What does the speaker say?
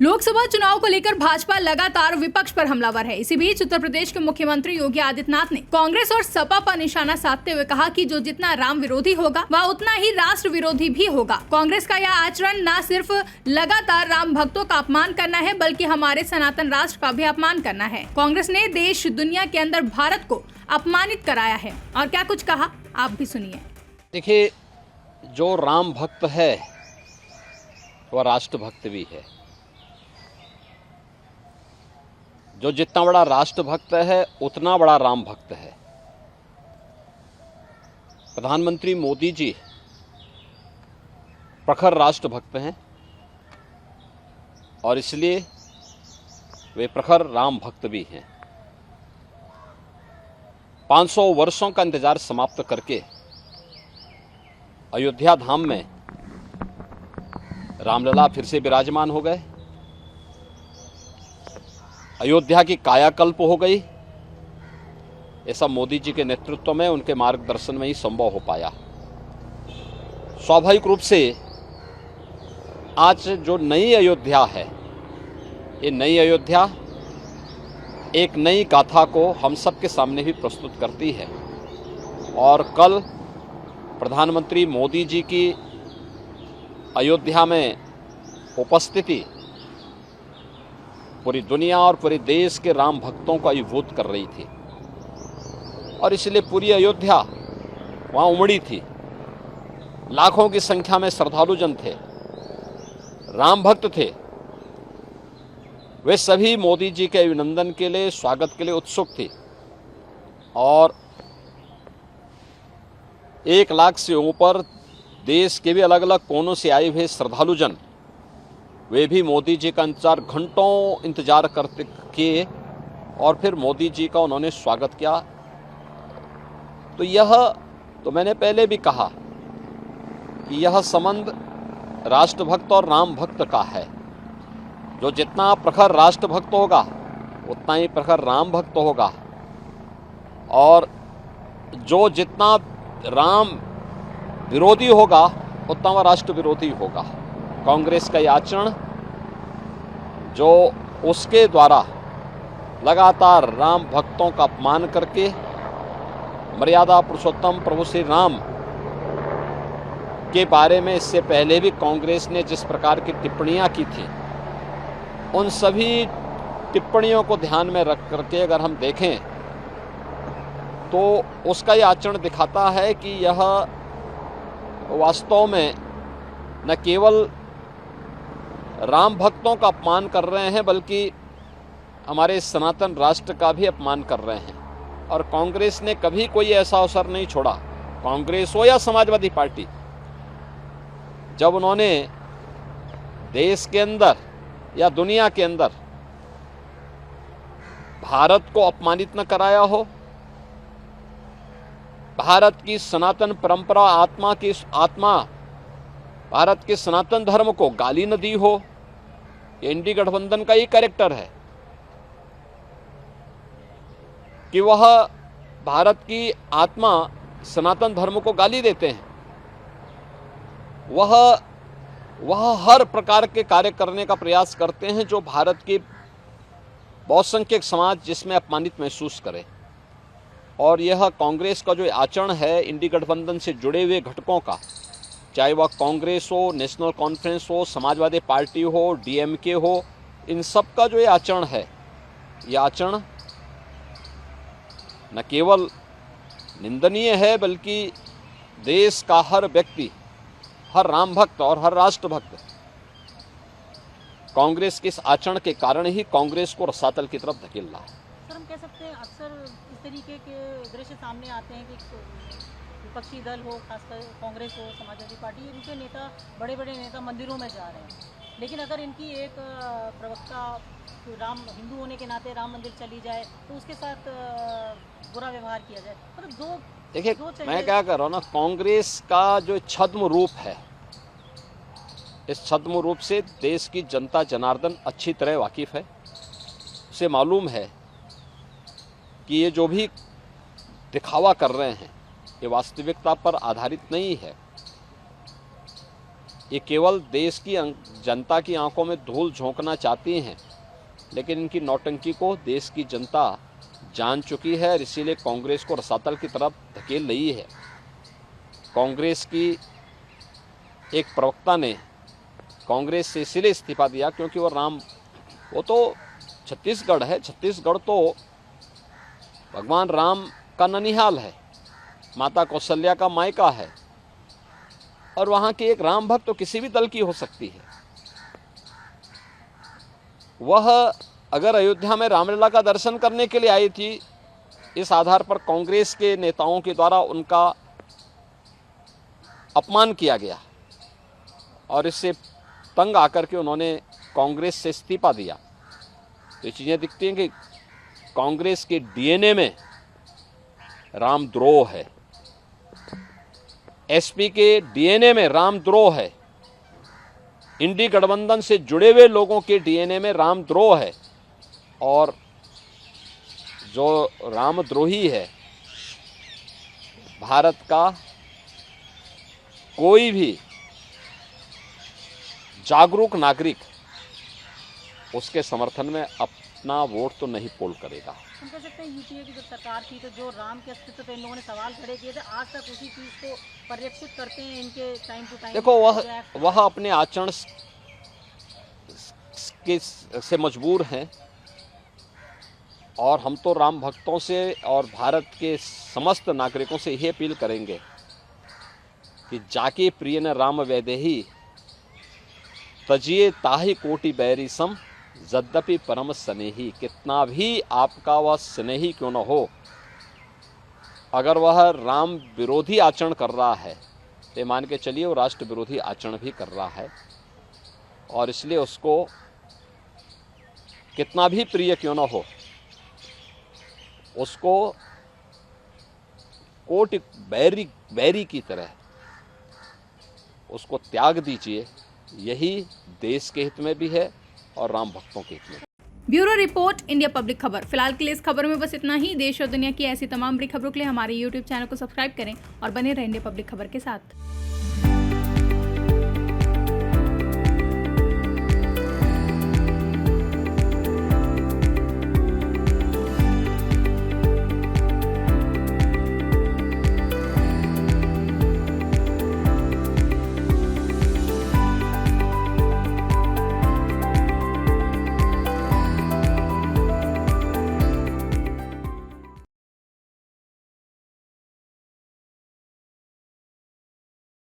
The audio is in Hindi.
लोकसभा चुनाव को लेकर भाजपा लगातार विपक्ष पर हमलावर है। इसी बीच उत्तर प्रदेश के मुख्यमंत्री योगी आदित्यनाथ ने कांग्रेस और सपा पर निशाना साधते हुए कहा कि जो जितना राम विरोधी होगा वह उतना ही राष्ट्र विरोधी भी होगा। कांग्रेस का यह आचरण न सिर्फ लगातार राम भक्तों का अपमान करना है बल्कि हमारे सनातन राष्ट्र का भी अपमान करना है। कांग्रेस ने देश दुनिया के अंदर भारत को अपमानित कराया है और क्या कुछ कहा आप भी सुनिए। देखिए, जो राम भक्त है वह राष्ट्र भक्त भी है। जो जितना बड़ा राष्ट्र भक्त है उतना बड़ा राम भक्त है। प्रधानमंत्री मोदी जी प्रखर राष्ट्र भक्त हैं और इसलिए वे प्रखर राम भक्त भी हैं। 500 वर्षों का इंतजार समाप्त करके अयोध्या धाम में रामलला फिर से विराजमान हो गए। अयोध्या की कायाकल्प हो गई। ऐसा मोदी जी के नेतृत्व में, उनके मार्गदर्शन में ही संभव हो पाया। स्वाभाविक रूप से आज जो नई अयोध्या है, ये नई अयोध्या एक नई गाथा को हम सब के सामने भी प्रस्तुत करती है। और कल प्रधानमंत्री मोदी जी की अयोध्या में उपस्थिति पूरी दुनिया और पूरे देश के राम भक्तों को अभिभूत कर रही थी और इसलिए पूरी अयोध्या वहाँ उमड़ी थी। लाखों की संख्या में श्रद्धालु जन थे, राम भक्त थे। वे सभी मोदी जी के अभिनंदन के लिए, स्वागत के लिए उत्सुक थे और 1 लाख से ऊपर देश के भी अलग अलग कोनों से आए हुए श्रद्धालु जन, वे भी मोदी जी का घंटों इंतजार करते किए और फिर मोदी जी का उन्होंने स्वागत किया। तो यह तो मैंने पहले भी कहा कि यह संबंध राष्ट्रभक्त और राम भक्त का है। जो जितना प्रखर राष्ट्रभक्त होगा उतना ही प्रखर राम भक्त होगा और जो जितना राम विरोधी होगा उतना वह राष्ट्र विरोधी होगा। कांग्रेस का यह आचरण जो उसके द्वारा लगातार राम भक्तों का अपमान करके मर्यादा पुरुषोत्तम प्रभु श्री राम के बारे में इससे पहले भी कांग्रेस ने जिस प्रकार की टिप्पणियां की थी, उन सभी टिप्पणियों को ध्यान में रख करके अगर हम देखें तो उसका यह आचरण दिखाता है कि यह वास्तव में न केवल राम भक्तों का अपमान कर रहे हैं बल्कि हमारे सनातन राष्ट्र का भी अपमान कर रहे हैं। और कांग्रेस ने कभी कोई ऐसा अवसर नहीं छोड़ा, कांग्रेस हो या समाजवादी पार्टी, जब उन्होंने देश के अंदर या दुनिया के अंदर भारत को अपमानित न कराया हो, भारत की सनातन परंपरा, आत्मा भारत के सनातन धर्म को गाली न दी हो। ये इंडी गठबंधन का ही कैरेक्टर है कि वह भारत की आत्मा सनातन धर्म को गाली देते हैं। वह हर प्रकार के कार्य करने का प्रयास करते हैं जो भारत की बहुसंख्यक समाज जिसमें अपमानित महसूस करे। और यह कांग्रेस का जो आचरण है इंडी गठबंधन से जुड़े हुए घटकों का, चाहे वह कांग्रेस हो, नेशनल कॉन्फ्रेंस हो, समाजवादी पार्टी हो, डीएमके हो, इन सब का जो ये आचरण है, यह आचरण न केवल निंदनीय है बल्कि देश का हर व्यक्ति, हर राम भक्त और हर राष्ट्र भक्त कांग्रेस के इस आचरण के कारण ही कांग्रेस को रसातल की तरफ धकेल रहा है। सर, हम कह सकते हैं अक्सर इस तरीके के दृश्य सामने आते हैं कि विपक्षी दल हो, खासकर कांग्रेस हो, समाजवादी पार्टी, इनके नेता, बड़े बड़े नेता मंदिरों में जा रहे हैं, लेकिन अगर इनकी एक प्रवक्ता हिंदू होने के नाते राम मंदिर चली जाए तो उसके साथ बुरा व्यवहार किया जाए। मतलब देखिए, मैं क्या कर रहा हूँ ना, कांग्रेस का जो छद्म रूप है, इस छद्म रूप से देश की जनता जनार्दन अच्छी तरह वाकिफ है। उसे मालूम है कि ये जो भी दिखावा कर रहे हैं ये वास्तविकता पर आधारित नहीं है। ये केवल देश की जनता की आंखों में धूल झोंकना चाहती हैं, लेकिन इनकी नौटंकी को देश की जनता जान चुकी है और इसीलिए कांग्रेस को रसातल की तरफ धकेल रही है। कांग्रेस की एक प्रवक्ता ने कांग्रेस से इसलिए इस्तीफा दिया क्योंकि वो तो छत्तीसगढ़ है, छत्तीसगढ़ तो भगवान राम का ननिहाल है, माता कौशल्या का मायका है, और वहाँ के एक राम भक्त तो किसी भी दल की हो सकती है। वह अगर अयोध्या में रामलला का दर्शन करने के लिए आई थी, इस आधार पर कांग्रेस के नेताओं के द्वारा उनका अपमान किया गया और इससे तंग आकर के उन्होंने कांग्रेस से इस्तीफा दिया। तो ये चीज़ें दिखती हैं कि कांग्रेस के डीएनए में रामद्रोह है, एसपी के डीएनए में रामद्रोह है, इंडी गठबंधन से जुड़े हुए लोगों के डीएनए में रामद्रोह है, और जो रामद्रोही है भारत का कोई भी जागरूक नागरिक उसके समर्थन में अपना वोट तो नहीं पोल करेगा। हम कह सकते हैं यूपीए की जब सरकार थी तो जो राम के अस्तित्व पे इन लोगों ने सवाल खड़े किए थे, आज तक उसी चीज़ को परिलक्षित करते हैं इनके टाइम टू टाइम। देखो, वह अपने आचरण से मजबूर हैं, और हम तो राम भक्तों से और भारत के समस्त नागरिकों से यही अपील करेंगे कि जाके प्रिय न राम वैदेही तजिए ताहि कोटि बैरी सम यद्यपि परम स्नेही। कितना भी आपका वह स्नेही क्यों न हो, अगर वह राम विरोधी आचरण कर रहा है तो मान के चलिए वो राष्ट्र विरोधी आचरण भी कर रहा है, और इसलिए उसको कितना भी प्रिय क्यों न हो, उसको कोटि बैरी की तरह उसको त्याग दीजिए। यही देश के हित में भी है और राम भक्तों के हित में। ब्यूरो रिपोर्ट, इंडिया पब्लिक खबर। फिलहाल के लिए इस खबर में बस इतना ही। देश और दुनिया की ऐसी तमाम बड़ी खबरों के लिए हमारे YouTube चैनल को सब्सक्राइब करें और बने रहें इंडिया पब्लिक खबर के साथ।